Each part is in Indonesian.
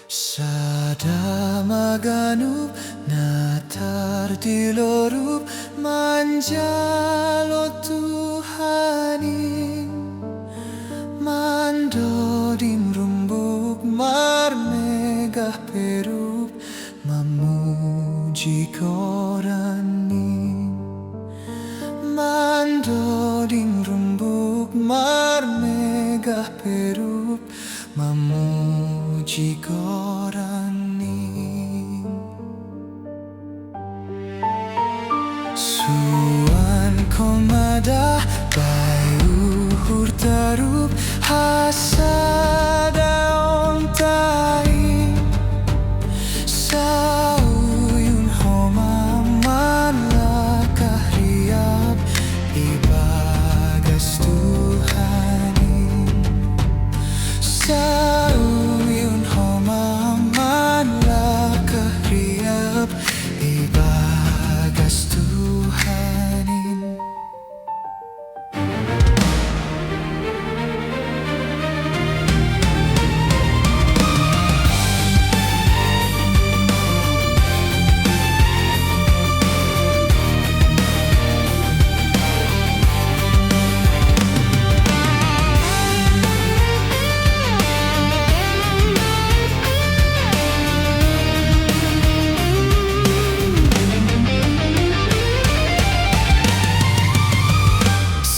Sada Ganup natar di lorup manjalo Tuhani Doding rumbuk mar megah perup memuji korani Doding rumbuk mar megah perup memuji korani Suan komada bayu hurtarup Sada ontai sauyun homaman lakah riap ibagas Tuhani sauyun homaman lakah riap ibagas Tuhani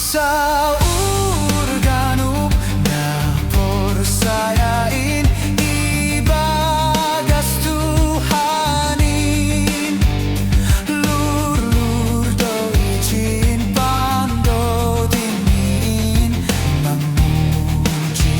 Saur Ganup na porsayain ibagas Tuhanin Lur-lur do izin pando dingin memuji